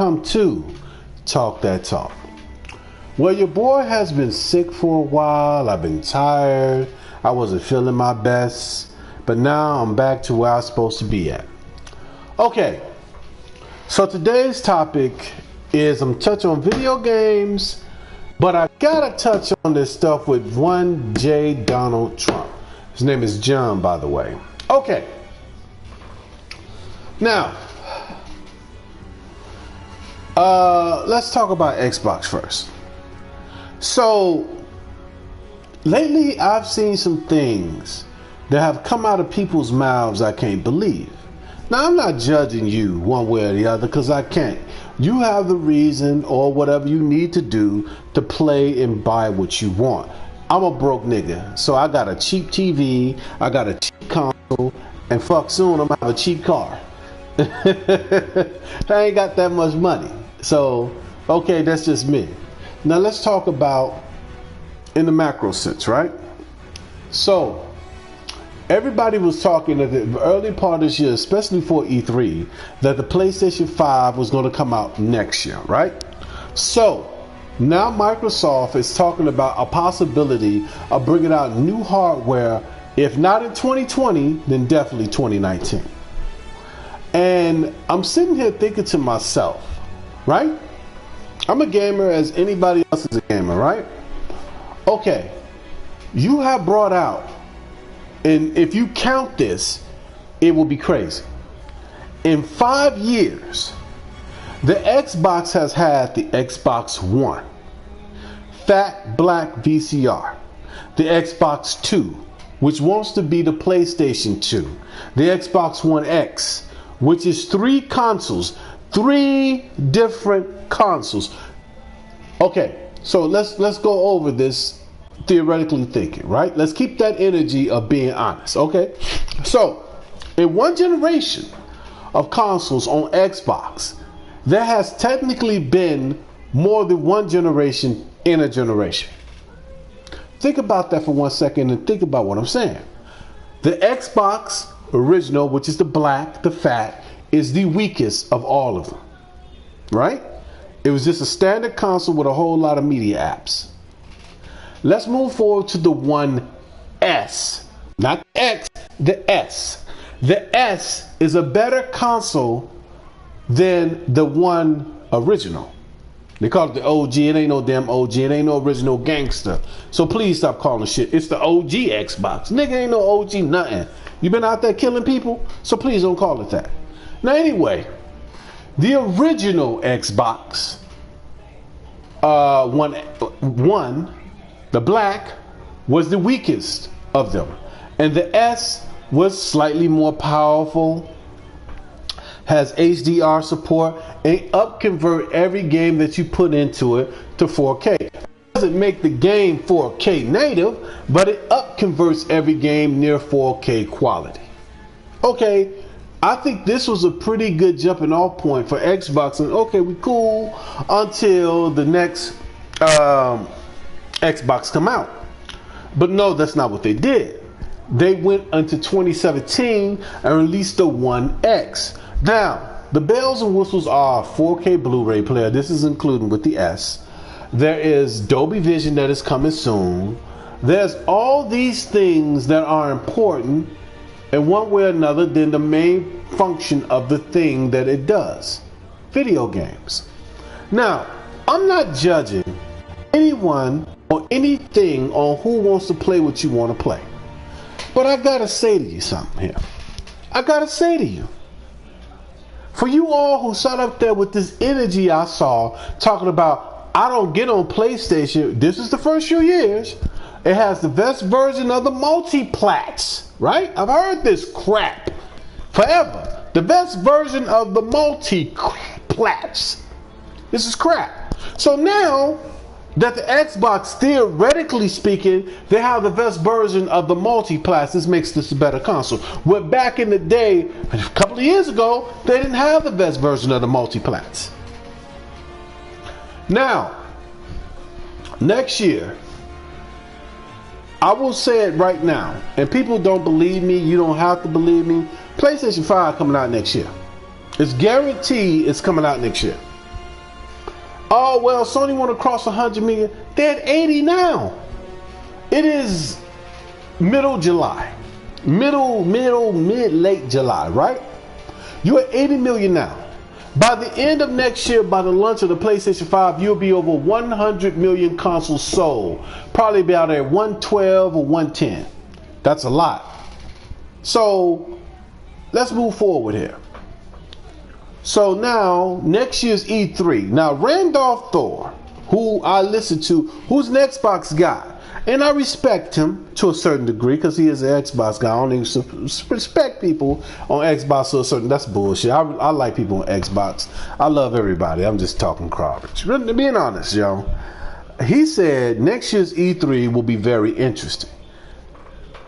welcome to Talk That Talk. Well, your boy has been sick for a while. I've been tired. I wasn't feeling my best. But now I'm back to where I'm supposed to be at. Okay, so today's topic is I'm touching on video games, but I gotta touch on this stuff with one J. Donald Trump. His name is John, by the way. Okay. Now, let's talk about Xbox first. So, lately I've seen some things that have come out of people's mouths I can't believe. Now, I'm not judging you one way or the other because I can't. You have the reason or whatever you need to do to play and buy what you want. I'm a broke nigga, so I got a cheap TV, I got a cheap console, and fuck soon I'm gonna have a cheap car. I ain't got that much money. So, okay, that's just me. Now let's talk about in the macro sense, right? So, everybody was talking at the early part of this year, especially for E3, that the PlayStation 5 was going to come out next year, right? So, now Microsoft is talking about a possibility of bringing out new hardware, if not in 2020, then definitely 2019. And I'm sitting here thinking to myself, right? I'm a gamer as anybody else is a gamer, right? Okay, you have brought out, and if you count this, it will be crazy. In 5 years, the Xbox has had the Xbox One, fat black VCR, the Xbox 2, which wants to be the PlayStation 2, the Xbox One X, which is 3 consoles, 3 different consoles. Okay, so let's go over this theoretically thinking, right? Let's keep that energy of being honest, okay? So, in one generation of consoles on Xbox, there has technically been more than one generation in a generation. Think about that for 1 second and think about what I'm saying. The Xbox original, which is the black, the fat, is the weakest of all of them, right? It was just a standard console with a whole lot of media apps. Let's move forward to the One S, not the X, the S. The S is a better console than the One original. They call it the OG. It ain't no damn OG. It ain't no original gangster. So please stop calling shit. It's the OG Xbox. Nigga, ain't no OG nothing. You been out there killing people? So please don't call it that. Now anyway, the original Xbox One, the black, was the weakest of them. And the S was slightly more powerful, has HDR support, and upconvert every game that you put into it to 4K. It doesn't make the game 4K native, but it upconverts every game near 4K quality. Okay, I think this was a pretty good jumping off point for Xbox, and okay, we cool until the next Xbox come out. But no, that's not what they did. They went into 2017 and released the One X. Now, the bells and whistles are 4K Blu-ray player. This is including with the S. There is Dolby Vision that is coming soon. There's all these things that are important in one way or another than the main function of the thing that it does. Video games. Now, I'm not judging anyone or anything on who wants to play what you want to play. But I gotta say to you something here. I gotta say to you. For you all who sat up there with this energy I saw talking about, I don't get on PlayStation, this is the first few years, it has the best version of the multiplats, right? I've heard this crap forever. The best version of the multiplats. This is crap. So now that the Xbox, theoretically speaking, they have the best version of the multiplats, this makes this a better console. Where back in the day, a couple of years ago, they didn't have the best version of the multiplats. Now, next year, I will say it right now, and people don't believe me, you don't have to believe me, PlayStation 5 coming out next year. It's guaranteed it's coming out next year. Oh, well, Sony want to cross 100 million. They're at 80 now. It is middle July. Late July, right? You're at 80 million now. By the end of next year, by the launch of the PlayStation 5, you'll be over 100 million consoles sold. Probably be out at 112 or 110. That's a lot. So, let's move forward here. So now, next year's E3. Now, Randolph Thor, who I listen to, who's an Xbox guy, and I respect him to a certain degree because he is an Xbox guy. I don't even respect people on Xbox to a certain. That's bullshit. I like people on Xbox. I love everybody. I'm just talking garbage. Being honest, yo. He said next year's E3 will be very interesting.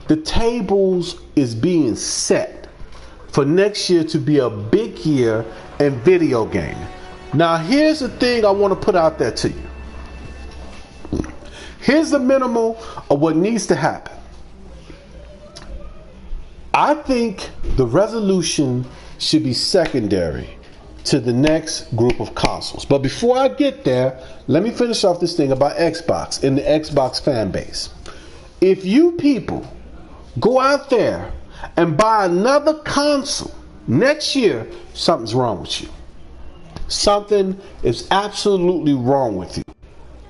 The tables is being set for next year to be a big year in video gaming. Now, here's the thing I want to put out there to you. Here's the minimum of what needs to happen. I think the resolution should be secondary to the next group of consoles. But before I get there, let me finish off this thing about Xbox and the Xbox fan base. If you people go out there and buy another console next year, something's wrong with you. Something is absolutely wrong with you.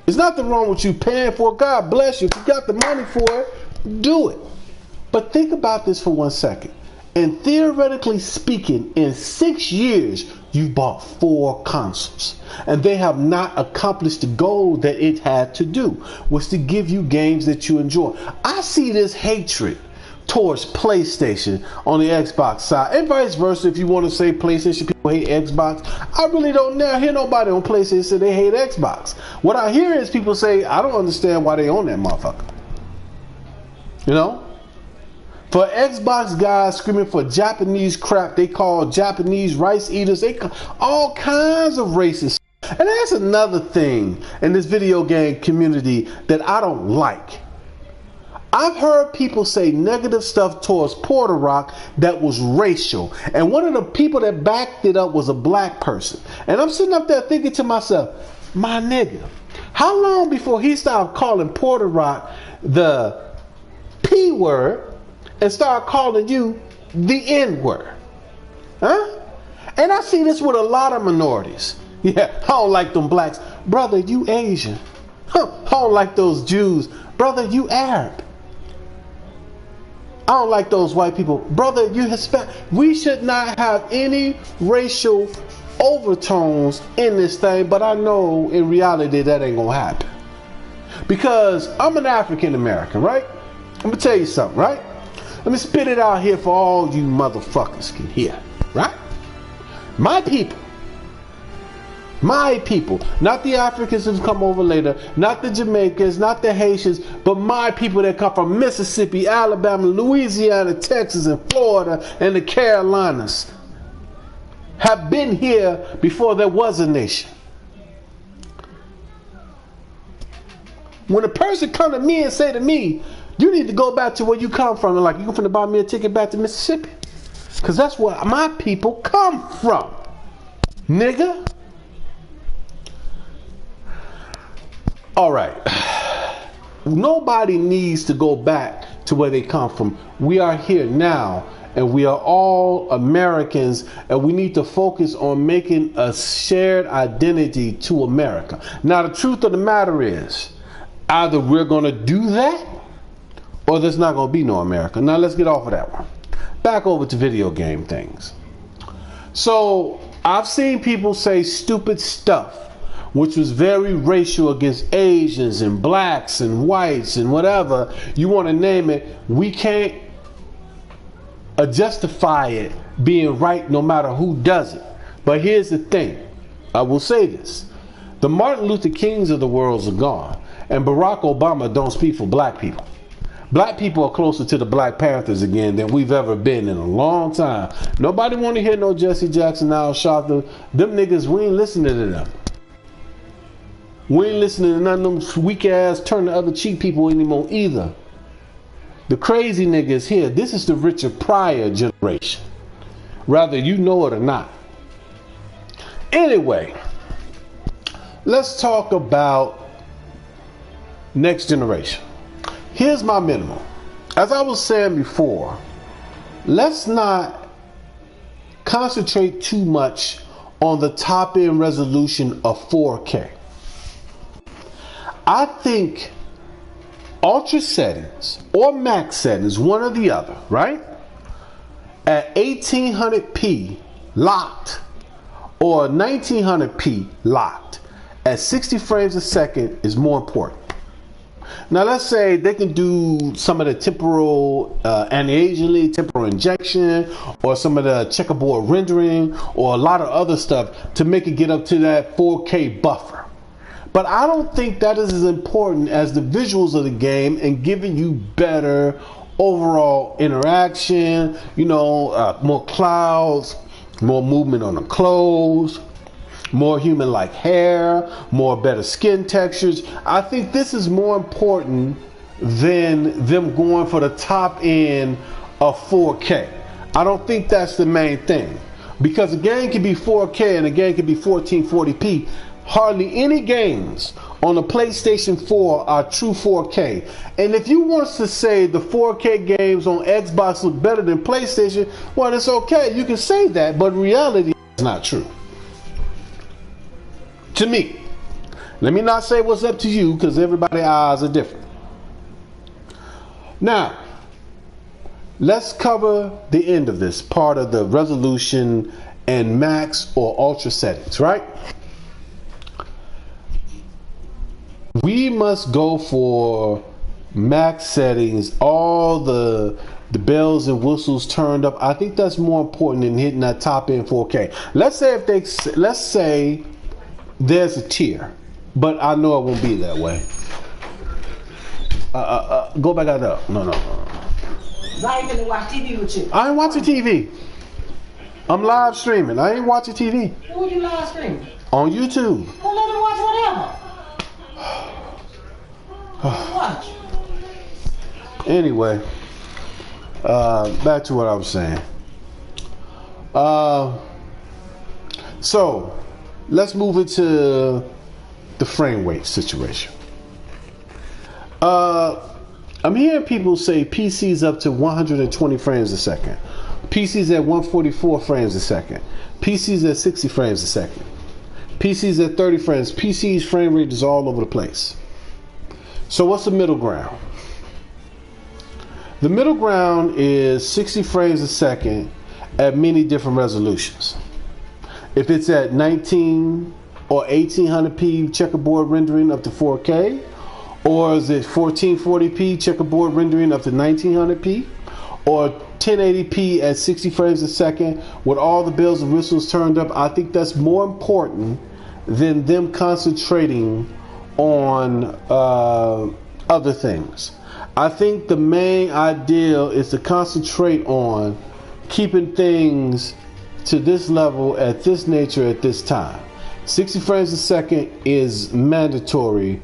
There's nothing wrong with you paying for it. God bless you. If you got the money for it, do it. But think about this for 1 second. And theoretically speaking, in 6 years, you bought 4 consoles. And they have not accomplished the goal that it had to do, was to give you games that you enjoy. I see this hatred towards PlayStation on the Xbox side, and vice versa. If you want to say PlayStation people hate Xbox, I really don't hear nobody on PlayStation say they hate Xbox. What I hear is people say, I don't understand why they own that motherfucker. You know? For Xbox guys screaming for Japanese crap they call Japanese rice eaters, they call all kinds of racist. And that's another thing in this video game community that I don't like. I've heard people say negative stuff towards Puerto Rock that was racial. And one of the people that backed it up was a black person. And I'm sitting up there thinking to myself, my nigga, how long before he started calling Puerto Rock the P word and start calling you the N word? Huh? And I see this with a lot of minorities. Yeah, I don't like them blacks. Brother, you Asian. Huh, I don't like those Jews. Brother, you Arab. I don't like those white people. Brother, you Hispanic. We should not have any racial overtones in this thing, but I know in reality that ain't gonna happen. Because I'm an African American, right? I'm gonna tell you something, right? Let me spit it out here for all you motherfuckers can hear, right? My people, not the Africans who've come over later, not the Jamaicans, not the Haitians, but my people that come from Mississippi, Alabama, Louisiana, Texas, and Florida, and the Carolinas have been here before there was a nation. When a person come to me and say to me, you need to go back to where you come from, and like, you finna buy me a ticket back to Mississippi? Because that's where my people come from, nigga. All right. Nobody needs to go back to where they come from. We are here now, and we are all Americans, and we need to focus on making a shared identity to America. Now, the truth of the matter is, either we're going to do that, or there's not going to be no America. Now, let's get off of that one. Back over to video game things. So, I've seen people say stupid stuff, which was very racial against Asians and blacks and whites and whatever you want to name it. We can't justify it being right no matter who does it. But here's the thing. I will say this. The Martin Luther Kings of the world are gone. And Barack Obama don't speak for black people. Black people are closer to the Black Panthers again than we've ever been in a long time. Nobody want to hear no Jesse Jackson, Al Sharpton. Them niggas, we ain't listening to them. We ain't listening to none of them weak ass turn the other cheek people anymore either. The crazy niggas here, this is the Richard Pryor generation. Whether you know it or not. Anyway, let's talk about next generation. Here's my minimum. As I was saying before, let's not concentrate too much on the top end resolution of 4K. I think ultra settings or max settings, one or the other, right? At 1800p locked or 1900p locked at 60 frames a second is more important. Now let's say they can do some of the temporal anti-aliasing, temporal injection, or some of the checkerboard rendering, or a lot of other stuff to make it get up to that 4K buffer. But I don't think that is as important as the visuals of the game and giving you better overall interaction, you know, more clouds, more movement on the clothes, more human-like hair, more better skin textures. I think this is more important than them going for the top end of 4K. I don't think that's the main thing, because a game can be 4K and a game can be 1440p. Hardly any games on the PlayStation 4 are true 4K. And if you want to say the 4K games on Xbox look better than PlayStation, well, it's okay. You can say that, but in reality, it's not true. To me. Let me not say what's up to you, because everybody's eyes are different. Now, let's cover the end of this part of the resolution and max or ultra settings, right? We must go for max settings, all the bells and whistles turned up. I think that's more important than hitting that top end 4K. Let's say there's a tier, but I know it won't be that way. Go back out there. No. I ain't gonna watch TV with you. I ain't watching TV. I'm live streaming. I ain't watching TV. Who you live streaming? On YouTube. Well, let them watch whatever. Watch. Anyway, back to what I was saying. So let's move into the frame rate situation. I'm hearing people say PCs up to 120 frames a second, PCs at 144 frames a second, PCs at 60 frames a second, PCs at 30 frames. PCs frame rate is all over the place. So what's the middle ground? The middle ground is 60 frames a second at many different resolutions. If it's at 19 or 1800p checkerboard rendering up to 4K, or is it 1440p checkerboard rendering up to 1900p, or 1080p at 60 frames a second with all the bells and whistles turned up, I think that's more important than them concentrating on other things. I think the main ideal is to concentrate on keeping things to this level at this nature at this time. 60 frames a second is mandatory,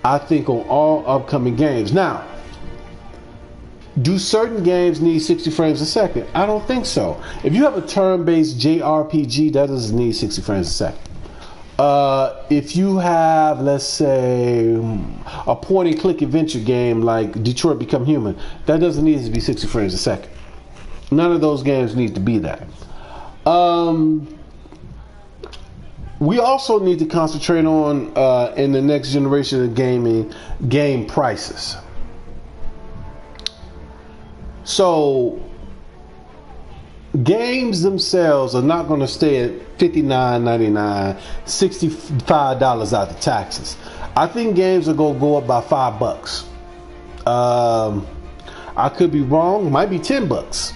I think, on all upcoming games. Now, do certain games need 60 frames a second? I don't think so. If you have a turn-based JRPG, that doesn't need 60 frames a second. If you have, let's say, a point-and-click adventure game like Detroit Become Human, that doesn't need to be 60 frames a second. None of those games need to be that. We also need to concentrate on, in the next generation of gaming, game prices. So, games themselves are not going to stay at $59.99, $65 after taxes. I think games are going to go up by $5. I could be wrong. It might be $10.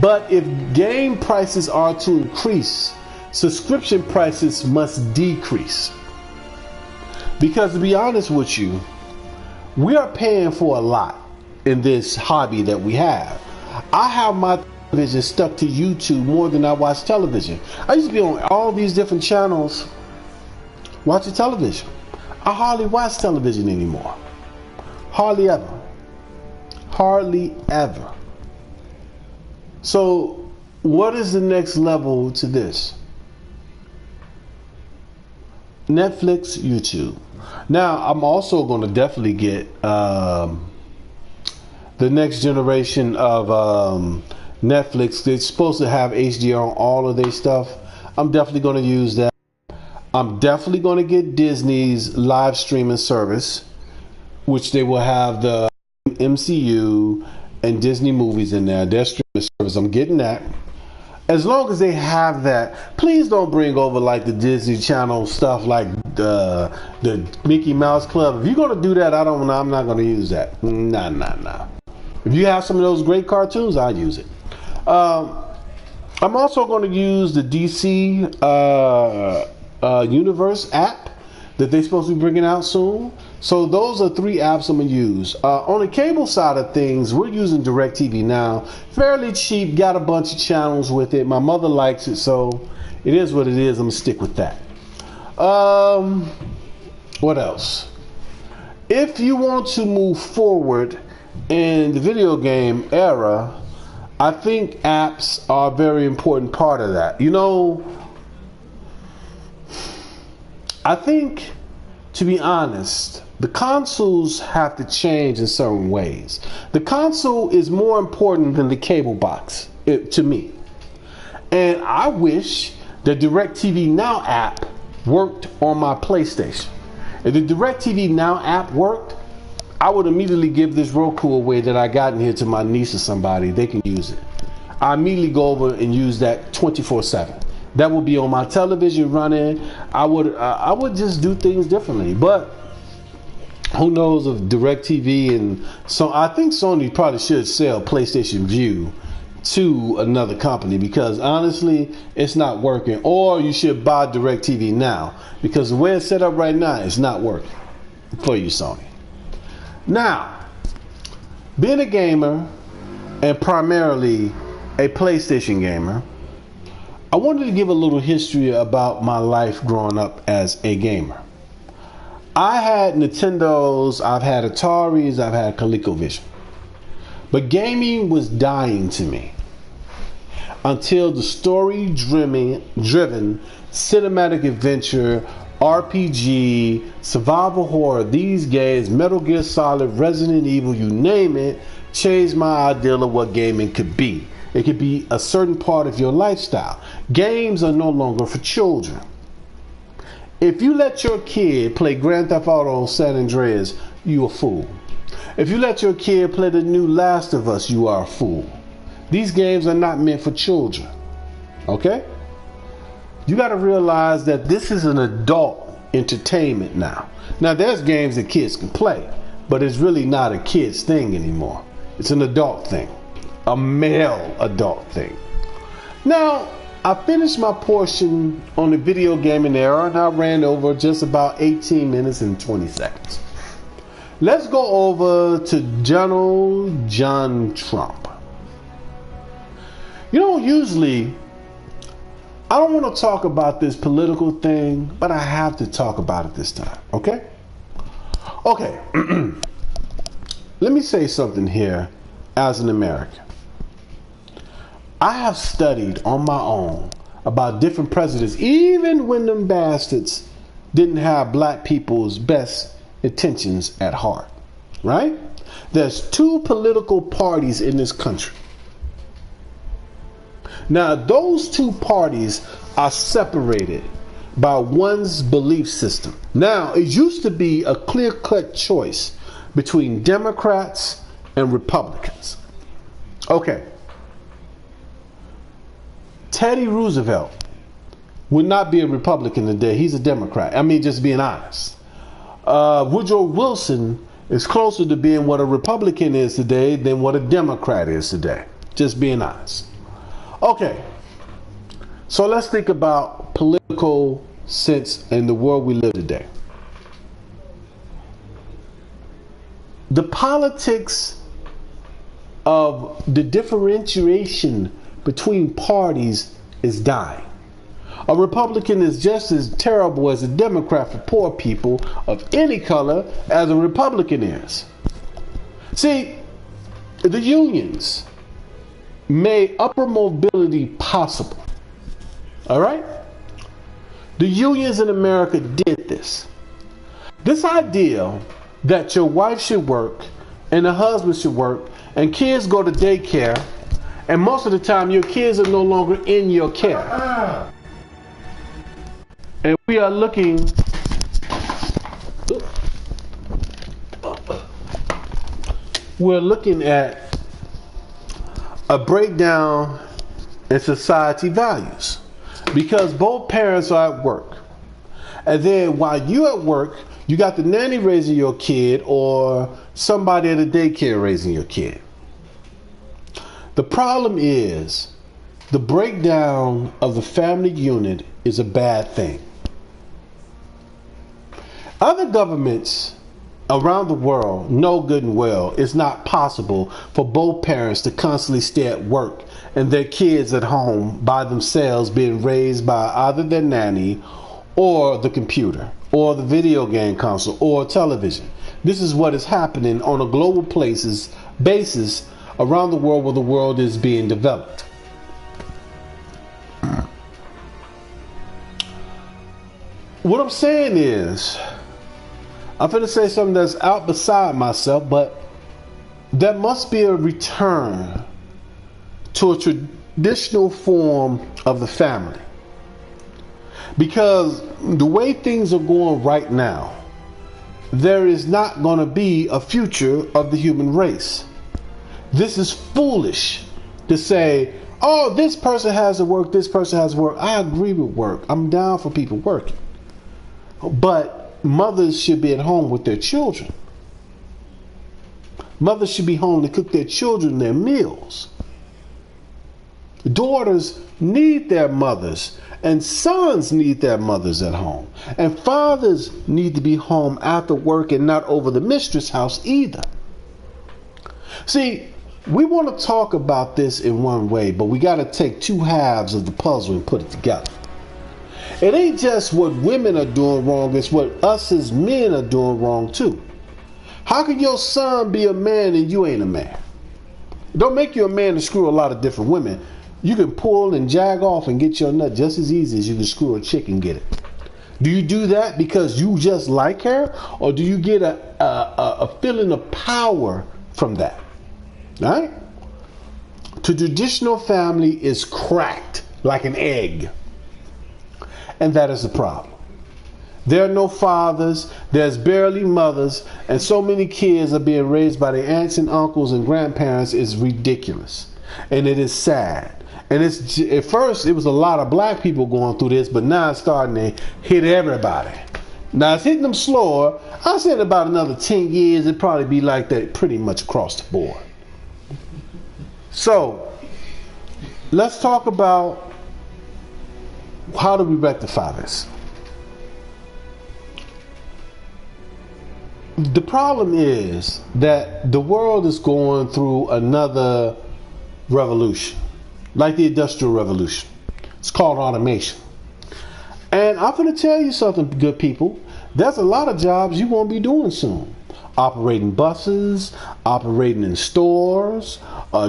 But if game prices are to increase, subscription prices must decrease. Because to be honest with you, we are paying for a lot in this hobby that we have. I have my television stuck to YouTube more than I watch television. I used to be on all these different channels watching television. I hardly watch television anymore. Hardly ever. Hardly ever. So what is the next level to this? Netflix, YouTube. Now, I'm also going to definitely get the next generation of Netflix. They're supposed to have HDR on all of their stuff. I'm definitely going to use that. I'm definitely going to get Disney's live streaming service, which they will have the MCU and Disney movies in there. Their streaming service. I'm getting that. As long as they have that, please don't bring over like the Disney Channel stuff, like the Mickey Mouse Club. If you're gonna do that, I'm not gonna use that. Nah. If you have some of those great cartoons, I'll use it. I'm also going to use the DC Universe app that they're supposed to be bringing out soon. So those are 3 apps I'm going to use. On the cable side of things, we're using DirecTV now. Fairly cheap, got a bunch of channels with it. My mother likes it, so it is what it is. I'm going to stick with that. What else? If you want to move forward in the video game era, I think apps are a very important part of that. You know, I think, to be honest, the consoles have to change in certain ways. The console is more important than the cable box, to me. And I wish the DirecTV Now app worked on my PlayStation. If the DirecTV Now app worked, I would immediately give this Roku away that I got in here to my niece or somebody. They can use it. I immediately go over and use that 24/7. That would be on my television running. I would just do things differently. But who knows if DirecTV and so I think Sony probably should sell PlayStation View to another company, because honestly it's not working. Or you should buy DirecTV Now, because the way it's set up right now, it's not working for you, Sony. Now, being a gamer and primarily a PlayStation gamer, I wanted to give a little history about my life growing up as a gamer. I had Nintendos, I've had Ataris, I've had ColecoVision. But gaming was dying to me until the story-driven cinematic adventure, RPG, survival horror, these games, Metal Gear Solid, Resident Evil, you name it, changed my idea of what gaming could be. It could be a certain part of your lifestyle. Games are no longer for children. If you let your kid play Grand Theft Auto San Andreas, you a fool. If you let your kid play the new Last of Us, you are a fool. These games are not meant for children. Okay? You got to realize that this is an adult entertainment now. Now, there's games that kids can play, but it's really not a kid's thing anymore. It's an adult thing. A male adult thing. Now, I finished my portion on the video gaming era, and I ran over just about 18 minutes and 20 seconds. Let's go over to General John Trump. You know, usually I don't want to talk about this political thing, but I have to talk about it this time, okay? Okay, let me say something here as an American. I have studied on my own about different presidents, even when them bastards didn't have black people's best intentions at heart, right? There's 2 political parties in this country. Now, those 2 parties are separated by one's belief system. Now, it used to be a clear-cut choice between Democrats and Republicans. Okay. Teddy Roosevelt would not be a Republican today. He's a Democrat. I mean, just being honest. Woodrow Wilson is closer to being what a Republican is today than what a Democrat is today. Just being honest. Okay. So let's think about political sense in the world we live today. The politics of the differentiation between parties is dying. A Republican is just as terrible as a Democrat for poor people of any color as a Republican is. See, the unions made upper mobility possible. All right? The unions in America did this. This idea that your wife should work and the husband should work and kids go to daycare, and most of the time your kids are no longer in your care. And we are looking at a breakdown in society values because both parents are at work. And then while you're at work, you got the nanny raising your kid or somebody at a daycare raising your kid. The problem is the breakdown of the family unit is a bad thing. Other governments around the world know good and well it's not possible for both parents to constantly stay at work and their kids at home by themselves being raised by either their nanny or the computer or the video game console or television. This is what is happening on a global basis around the world where the world is being developed. What I'm saying is, I'm going to say something that's out beside myself, but there must be a return to a traditional form of the family. Because the way things are going right now, there is not going to be a future of the human race. This is foolish to say, oh, this person has to work, this person has to work. I agree with work. I'm down for people working. But mothers should be at home with their children. Mothers should be home to cook their children their meals. Daughters need their mothers, and sons need their mothers at home. And fathers need to be home after work and not over the mistress' house either. See, we want to talk about this in one way, but we got to take two halves of the puzzle and put it together. It ain't just what women are doing wrong, it's what us as men are doing wrong too. How can your son be a man and you ain't a man? Don't make you a man to screw a lot of different women. You can pull and jag off and get your nut just as easy as you can screw a chick and get it. Do you do that because you just like her, or do you get a feeling of power from that? All right? The traditional family is cracked like an egg. And that is the problem. There are no fathers, there's barely mothers, and so many kids are being raised by their aunts and uncles and grandparents is ridiculous. And it is sad. And it's at first it was a lot of black people going through this, but now it's starting to hit everybody. Now it's hitting them slower. I said about another 10 years it'd probably be like that pretty much across the board. So let's talk about how do we rectify this? The problem is that the world is going through another revolution, like the Industrial Revolution. It's called automation. And I'm going to tell you something, good people. There's a lot of jobs you won't be doing soon. Operating buses, operating in stores,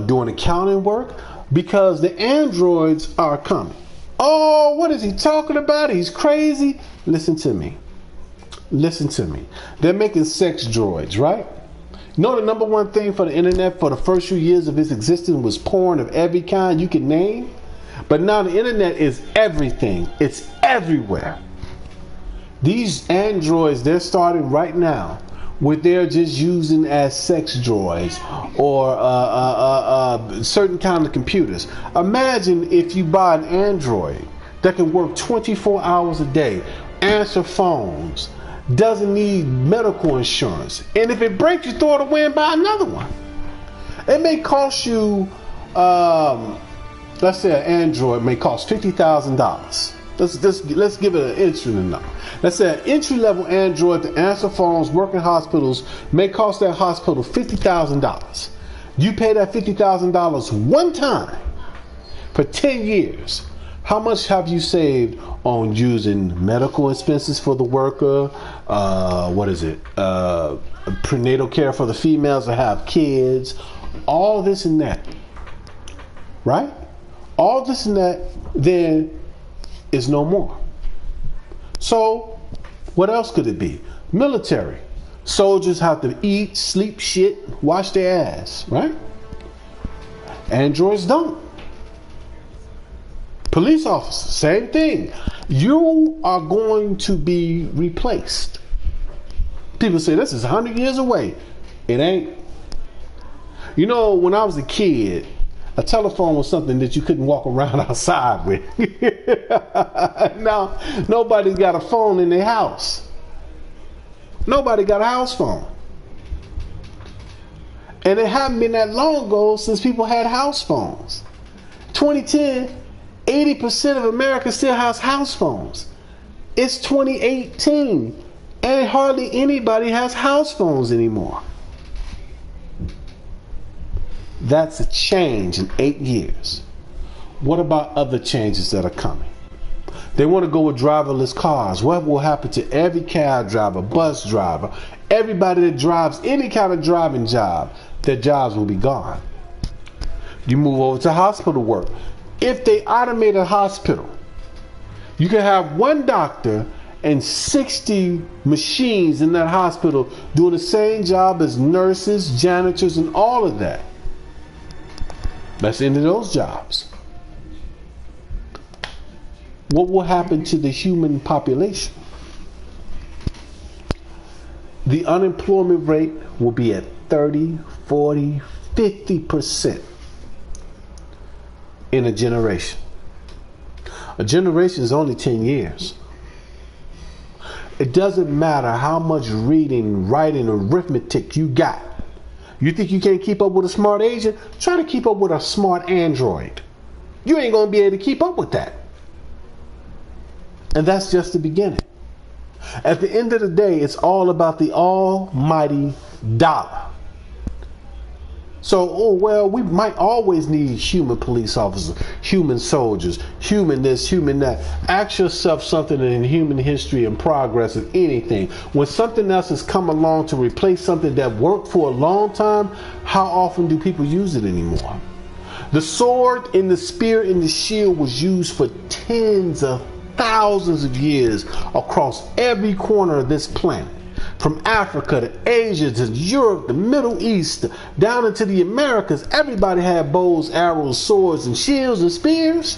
doing accounting work, because the androids are coming. Oh, what is he talking about? He's crazy. Listen to me. Listen to me. They're making sex droids, right? You know the number one thing for the internet for the first few years of its existence was porn of every kind you can name? But now the internet is everything. It's everywhere. These androids, they're starting right now what they're just using as sex droids or certain kind of computers. Imagine if you buy an android that can work 24 hours a day, answer phones, doesn't need medical insurance, and if it breaks you throw it away and buy another one. It may cost you let's say an android may cost $50,000. Let's give it an entry number. Let's say an entry-level android to answer phones, work in hospitals, may cost that hospital $50,000. You pay that $50,000 one time for 10 years. How much have you saved on using medical expenses for the worker? Prenatal care for the females that have kids, all this and that, right? All this and that then is no more. So, what else could it be? Military. Soldiers have to eat, sleep, shit, wash their ass, right? Androids don't. Police officers, same thing. You are going to be replaced. People say this is 100 years away. It ain't. You know, when I was a kid, a telephone was something that you couldn't walk around outside with. Now, nobody's got a phone in their house. Nobody got a house phone. And it hadn't been that long ago since people had house phones. 2010, 80% of America still has house phones. It's 2018, and hardly anybody has house phones anymore. That's a change in 8 years. What about other changes that are coming? They want to go with driverless cars. What will happen to every cab driver, bus driver, everybody that drives any kind of driving job? Their jobs will be gone. You move over to hospital work. If they automate a hospital, you can have one doctor and 60 machines in that hospital doing the same job as nurses, janitors, and all of that. That's the end of those jobs. What will happen to the human population? The unemployment rate will be at 30, 40, 50% in a generation. A generation is only 10 years. It doesn't matter how much reading, writing, arithmetic you got. You think you can't keep up with a smart agent? Try to keep up with a smart android. You ain't going to be able to keep up with that. And that's just the beginning. At the end of the day, it's all about the almighty dollar. So, we might always need human police officers, human soldiers, human this, human that. Ask yourself something in human history and progress of anything. When something else has come along to replace something that worked for a long time, how often do people use it anymore? The sword and the spear and the shield was used for tens of thousands of years across every corner of this planet. From Africa to Asia to Europe, the Middle East, down into the Americas, everybody had bows, arrows, swords, and shields and spears.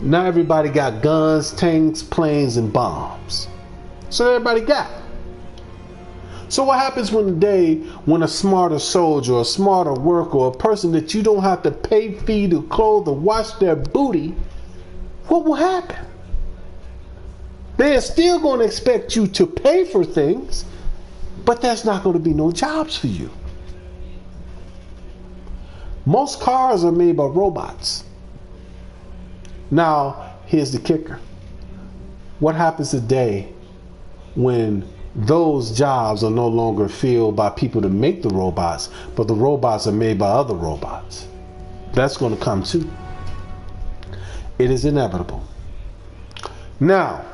Now everybody got guns, tanks, planes, and bombs. So everybody got it. So what happens when a smarter soldier, a smarter worker, or a person that you don't have to pay, feed, or clothe, or wash their booty, what will happen? They're still going to expect you to pay for things, but there's not going to be no jobs for you. Most cars are made by robots. Now, here's the kicker. What happens today when those jobs are no longer filled by people to make the robots, but the robots are made by other robots? That's going to come too. It is inevitable. Now,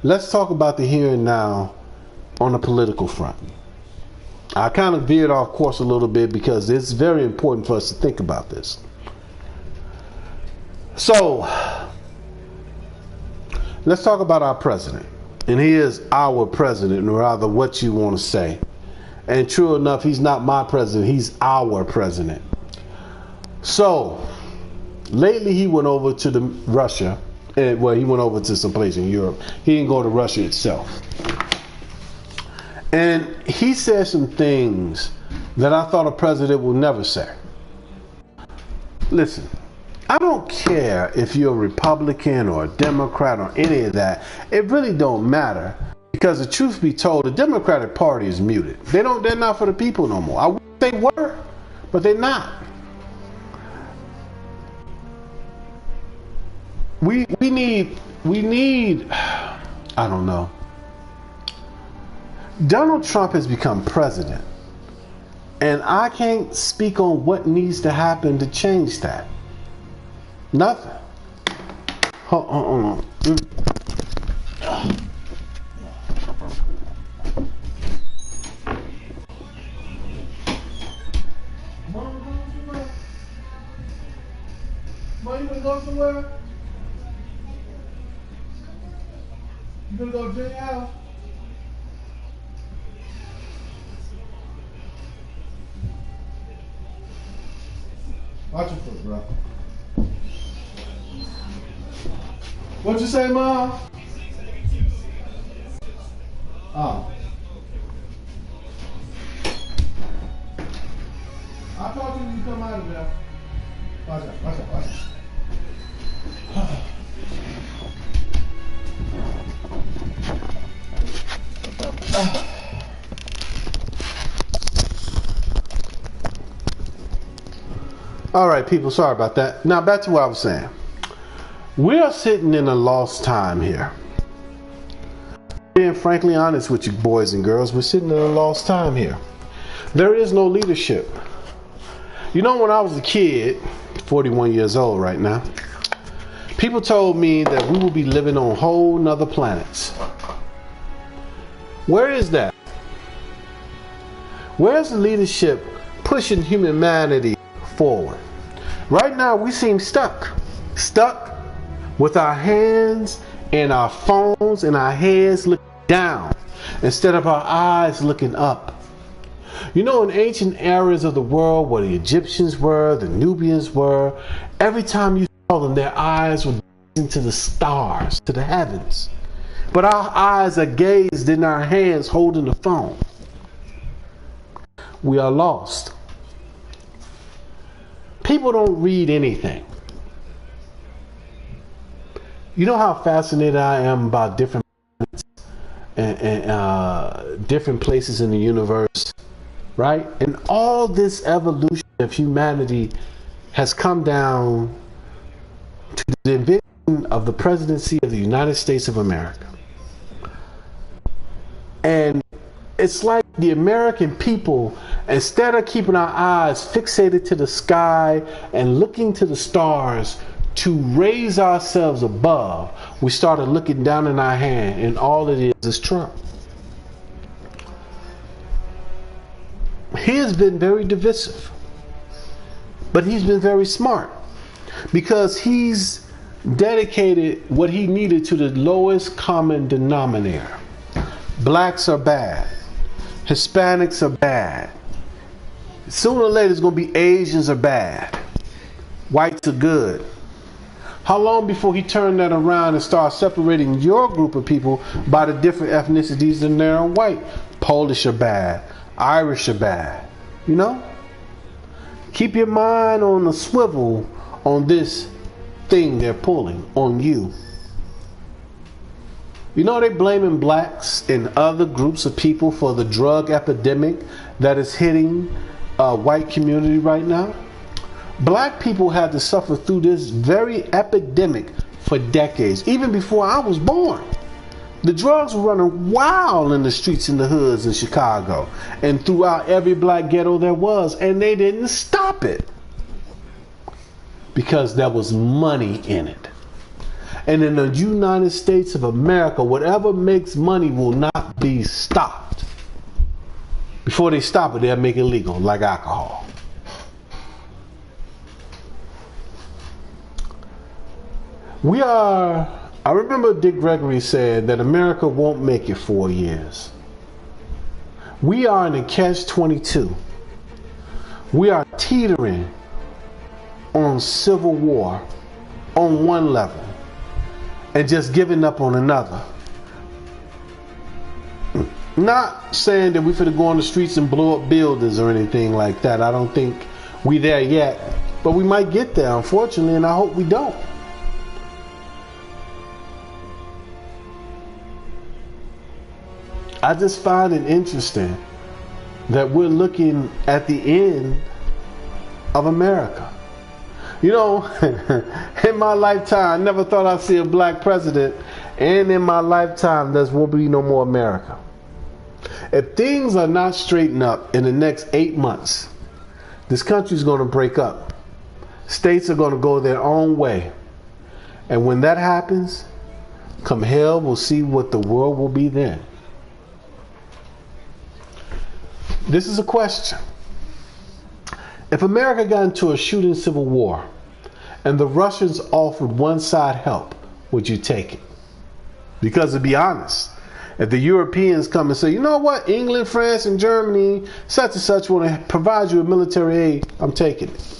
let's talk about the here and now on the political front. I kind of veered off course a little bit because it's very important for us to think about this. So, let's talk about our president. And he is our president, or rather what you want to say. And true enough, he's not my president, he's our president. So, lately he went over to Russia. He went over to some place in Europe. He didn't go to Russia itself. And he said some things that I thought a president would never say. Listen, I don't care if you're a Republican or a Democrat or any of that. It really don't matter. Because the truth be told, the Democratic Party is muted. They're not for the people no more. I wish they were, but they're not. We need, I don't know. Donald Trump has become president, and I can't speak on what needs to happen to change that. Nothing. Hold on. Mom, you gonna go somewhere? You gonna go to Jenny's house? Watch your foot, bro. What you say, Mom? Oh. I told you you come out of there. Watch out, watch out, watch out. All right, people, sorry about that. Now back to what I was saying. We are sitting in a lost time here. Being frankly honest with you boys and girls, we're sitting in a lost time here. There is no leadership. You know, when I was a kid, 41 years old right now, people told me that we will be living on whole nother planets. Where is that? Where's the leadership pushing humanity forward? Right now we seem stuck with our hands and our phones and our heads looking down instead of our eyes looking up. You know, in ancient eras of the world where the Egyptians were, the Nubians were, every time you saw them, their eyes were gazing to the stars, to the heavens. But our eyes are gazed in our hands holding the phone. We are lost. People don't read anything. You know how fascinated I am about different planets and different places in the universe, right? And all this evolution of humanity has come down to the invention of the presidency of the United States of America. And it's like the American people, instead of keeping our eyes fixated to the sky and looking to the stars to raise ourselves above, we started looking down in our hand, and all it is Trump. He has been very divisive, but he's been very smart because he's dedicated what he needed to the lowest common denominator. Blacks are bad. Hispanics are bad. Sooner or later it's going to be Asians are bad. Whites are good. How long before he turned that around and started separating your group of people by the different ethnicities than they're white? Polish are bad. Irish are bad. You know? Keep your mind on the swivel on this thing they're pulling on you. You know, they're blaming blacks and other groups of people for the drug epidemic that is hitting white community right now. Black people had to suffer through this very epidemic for decades, even before I was born. The drugs were running wild in the streets in the hoods in Chicago and throughout every black ghetto there was, and they didn't stop it because there was money in it. And in the United States of America, whatever makes money will not be stopped. Before they stop it, they'll make it legal, like alcohol. I remember Dick Gregory said that America won't make it 4 years. We are in a catch-22. We are teetering on civil war on one level and just giving up on another. Not saying that we finna go on the streets and blow up buildings or anything like that. I don't think we there yet, but we might get there, unfortunately, and I hope we don't. I just find it interesting that we're looking at the end of America. You know, in my lifetime, I never thought I'd see a black president, and in my lifetime, there won't be no more America. If things are not straightened up in the next 8 months, this country's going to break up. States are going to go their own way. And when that happens, come hell, we'll see what the world will be then. This is a question. If America got into a shooting civil war and the Russians offered one side help, would you take it? Because to be honest, if the Europeans come and say, you know what, England, France, and Germany, such and such want to provide you with military aid, I'm taking it.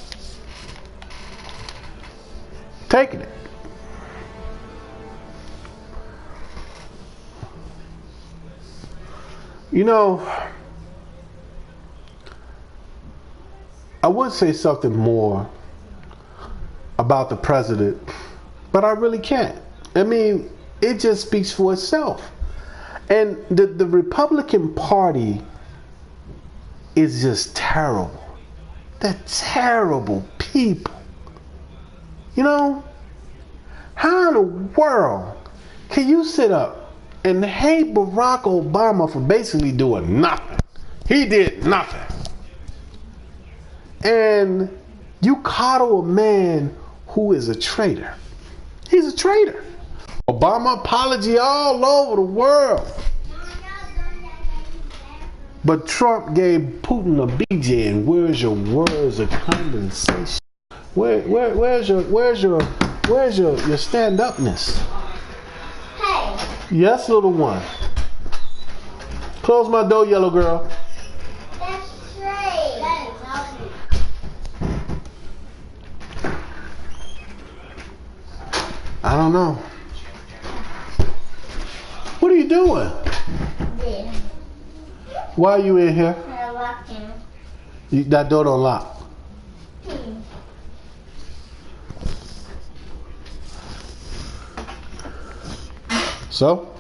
Taking it. You know, I would say something more about the president, but I really can't. I mean, it just speaks for itself. And the Republican Party is just terrible. They're terrible people. You know, how in the world can you sit up and hate Barack Obama for basically doing nothing? He did nothing. And you coddle a man who is a traitor. He's a traitor. Obama apology all over the world. But Trump gave Putin a BJ, and where's your words of condensation? Where's your stand-upness? Hey. Yes, little one. Close my door, yellow girl. That's straight. That is healthy. I don't know. What are you doing? Yeah. Why are you in here? I'm walking. That door don't lock. So?